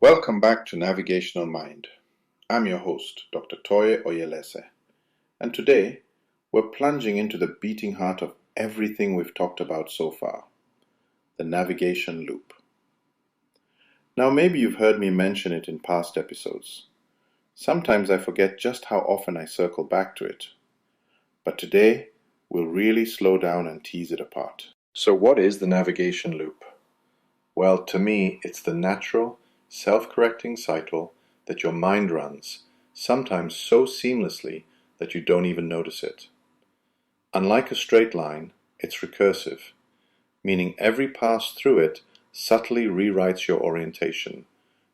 Welcome back to Navigational Mind. I'm your host, Dr. Toye Oyelese, and today we're plunging into the beating heart of everything we've talked about so far, the navigation loop. Now maybe you've heard me mention it in past episodes. Sometimes I forget just how often I circle back to it, but today we'll really slow down and tease it apart. So what is the navigation loop? Well, to me, it's the natural, self-correcting cycle that your mind runs, sometimes so seamlessly that you don't even notice it. Unlike a straight line, it's recursive, meaning every pass through it subtly rewrites your orientation,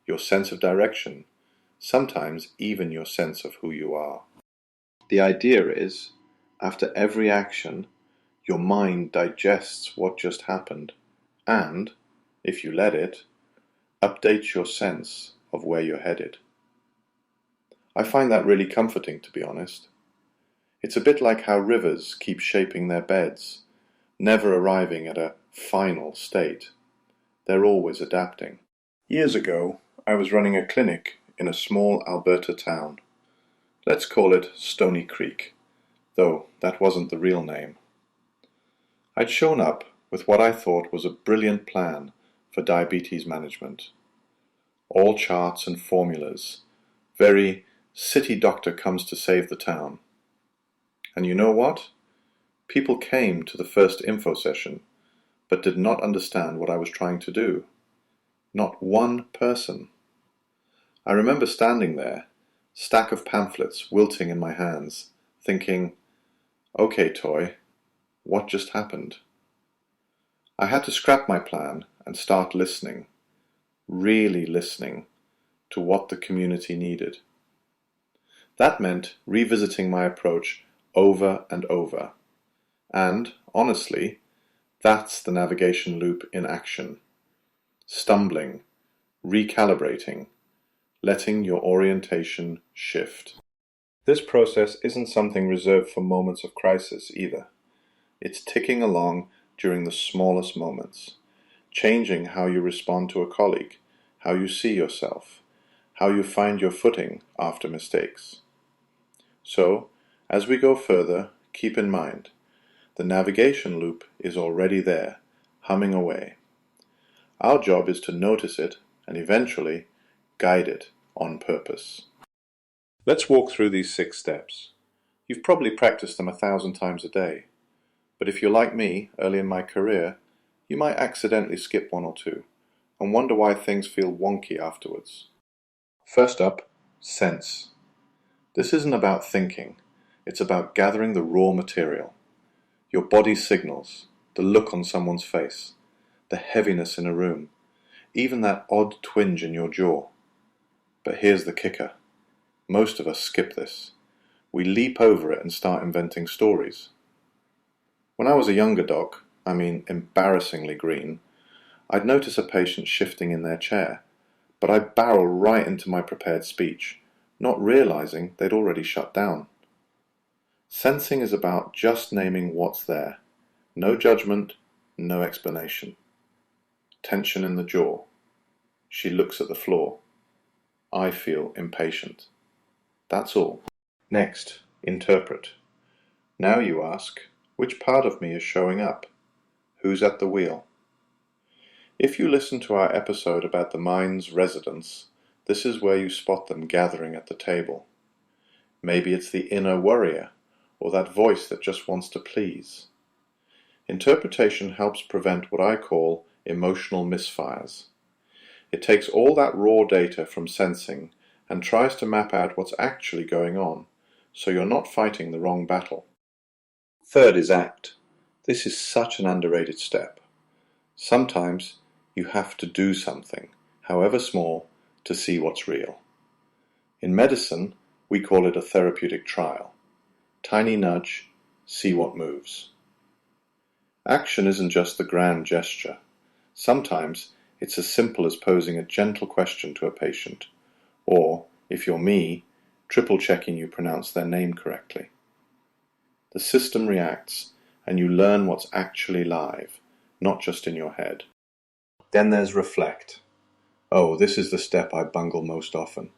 your sense of direction, sometimes even your sense of who you are. The idea is, after every action, your mind digests what just happened and, if you let it, updates your sense of where you're headed. I find that really comforting, to be honest. It's a bit like how rivers keep shaping their beds, never arriving at a final state. They're always adapting. Years ago, I was running a clinic in a small Alberta town. Let's call it Stony Creek, though that wasn't the real name. I'd shown up with what I thought was a brilliant plan for diabetes management. All charts and formulas, very city doctor comes to save the town. And you know what? People came to the first info session, but did not understand what I was trying to do. Not one person. I remember standing there, stack of pamphlets wilting in my hands, thinking, okay, Toy, what just happened? I had to scrap my plan and start listening, really listening to what the community needed. That meant revisiting my approach over and over. And, honestly, that's the navigation loop in action. Stumbling, recalibrating, letting your orientation shift. This process isn't something reserved for moments of crisis either. It's ticking along during the smallest moments, changing how you respond to a colleague, how you see yourself, how you find your footing after mistakes. So, as we go further, keep in mind, the navigation loop is already there, humming away. Our job is to notice it and eventually guide it on purpose. Let's walk through these 6 steps. You've probably practiced them 1,000 times a day, but if you're like me early in my career, you might accidentally skip 1 or 2 and wonder why things feel wonky afterwards. First up, sense. This isn't about thinking, it's about gathering the raw material. Your body's signals, the look on someone's face, the heaviness in a room, even that odd twinge in your jaw. But here's the kicker. Most of us skip this. We leap over it and start inventing stories. When I was a younger doc, embarrassingly green, I'd notice a patient shifting in their chair, but I'd barrel right into my prepared speech, not realizing they'd already shut down. Sensing is about just naming what's there. No judgment, no explanation. Tension in the jaw. She looks at the floor. I feel impatient. That's all. Next, interpret. Now you ask, which part of me is showing up? Who's at the wheel? If you listen to our episode about the mind's residents, this is where you spot them gathering at the table. Maybe it's the inner worrier, or that voice that just wants to please. Interpretation helps prevent what I call emotional misfires. It takes all that raw data from sensing and tries to map out what's actually going on, so you're not fighting the wrong battle. Third is act. This is such an underrated step. Sometimes you have to do something, however small, to see what's real. In medicine, we call it a therapeutic trial. Tiny nudge, see what moves. Action isn't just the grand gesture. Sometimes it's as simple as posing a gentle question to a patient, or, if you're me, triple checking you pronounce their name correctly. The system reacts, and you learn what's actually live, not just in your head. Then there's reflect. Oh, this is the step I bungle most often.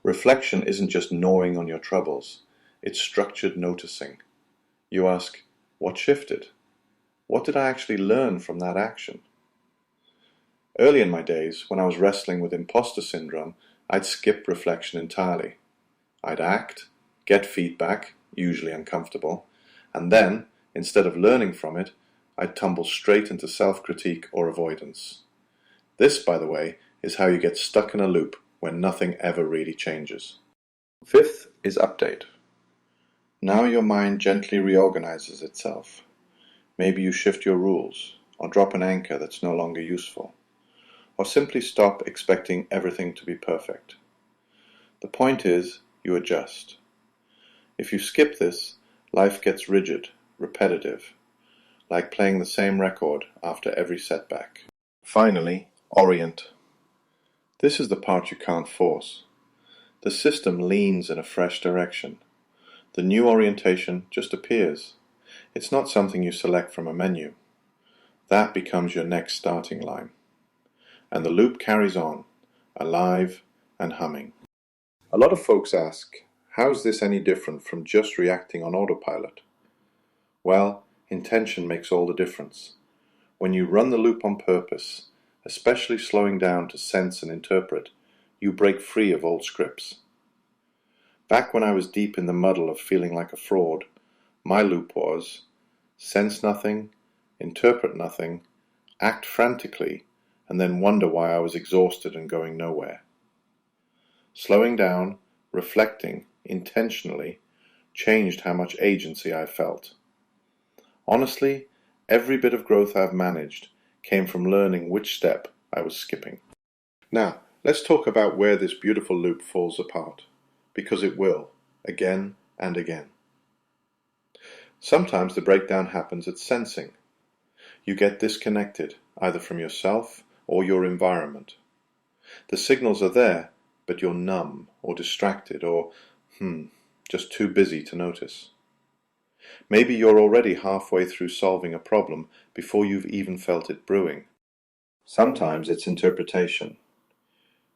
Reflection isn't just gnawing on your troubles, it's structured noticing. You ask, what shifted? What did I actually learn from that action? Early in my days, when I was wrestling with imposter syndrome, I'd skip reflection entirely. I'd act, get feedback, usually uncomfortable, and then, instead of learning from it, I'd tumble straight into self-critique or avoidance. This, by the way, is how you get stuck in a loop when nothing ever really changes. Fifth is update. Now your mind gently reorganizes itself. Maybe you shift your rules, or drop an anchor that's no longer useful, or simply stop expecting everything to be perfect. The point is, you adjust. If you skip this, life gets rigid, repetitive, like playing the same record after every setback. Finally, orient. This is the part you can't force. The system leans in a fresh direction. The new orientation just appears. It's not something you select from a menu. That becomes your next starting line. And the loop carries on, alive and humming. A lot of folks ask, how is this any different from just reacting on autopilot? Well, intention makes all the difference. When you run the loop on purpose, especially slowing down to sense and interpret, you break free of old scripts. Back when I was deep in the muddle of feeling like a fraud, my loop was sense nothing, interpret nothing, act frantically, and then wonder why I was exhausted and going nowhere. Slowing down, reflecting, intentionally, changed how much agency I felt. Honestly, every bit of growth I've managed came from learning which step I was skipping. Now, let's talk about where this beautiful loop falls apart, because it will, again and again. Sometimes the breakdown happens at sensing. You get disconnected, either from yourself or your environment. The signals are there, but you're numb or distracted or, just too busy to notice. Maybe you're already halfway through solving a problem before you've even felt it brewing. Sometimes it's interpretation.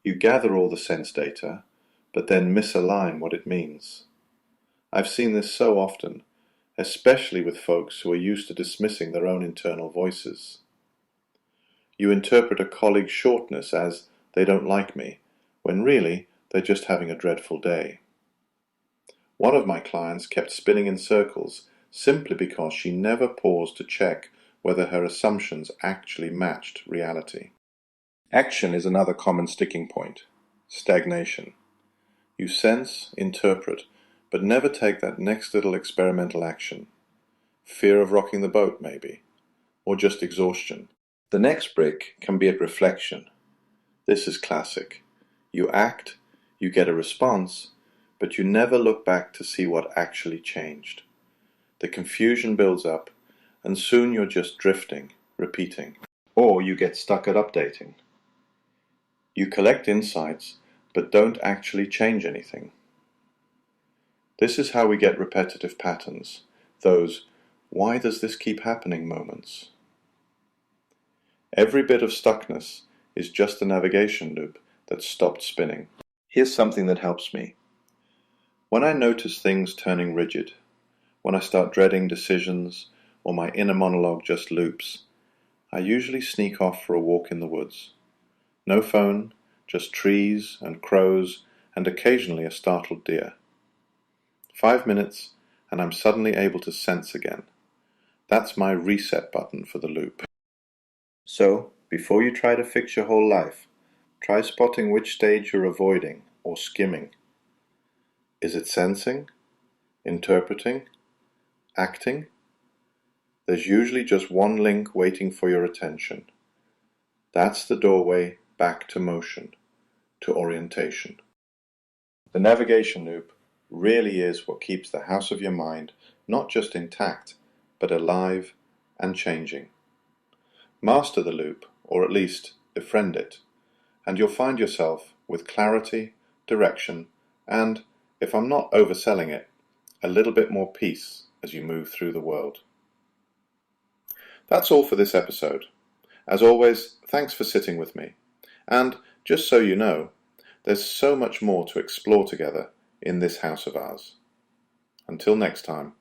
You gather all the sense data, but then misalign what it means. I've seen this so often, especially with folks who are used to dismissing their own internal voices. You interpret a colleague's shortness as, they don't like me, when really they're just having a dreadful day. One of my clients kept spinning in circles simply because she never paused to check whether her assumptions actually matched reality. Action is another common sticking point. Stagnation. You sense, interpret, but never take that next little experimental action. Fear of rocking the boat, maybe, or just exhaustion. The next brick can be at reflection. This is classic. You act, you get a response, but you never look back to see what actually changed. The confusion builds up, and soon you're just drifting, repeating. Or you get stuck at updating. You collect insights, but don't actually change anything. This is how we get repetitive patterns, those "why does this keep happening" moments. Every bit of stuckness is just a navigation loop that stopped spinning. Here's something that helps me. When I notice things turning rigid, when I start dreading decisions, or my inner monologue just loops, I usually sneak off for a walk in the woods. No phone, just trees and crows and occasionally a startled deer. 5 minutes and I'm suddenly able to sense again. That's my reset button for the loop. So, before you try to fix your whole life, try spotting which stage you're avoiding or skimming. Is it sensing? Interpreting? Acting? There's usually just one link waiting for your attention. That's the doorway back to motion, to orientation. The navigation loop really is what keeps the house of your mind not just intact, but alive and changing. Master the loop, or at least befriend it, and you'll find yourself with clarity, direction, and, if I'm not overselling it, a little bit more peace as you move through the world. That's all for this episode. As always, thanks for sitting with me. And Just so you know, there's so much more to explore together in this house of ours. Until next time,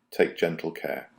take gentle care.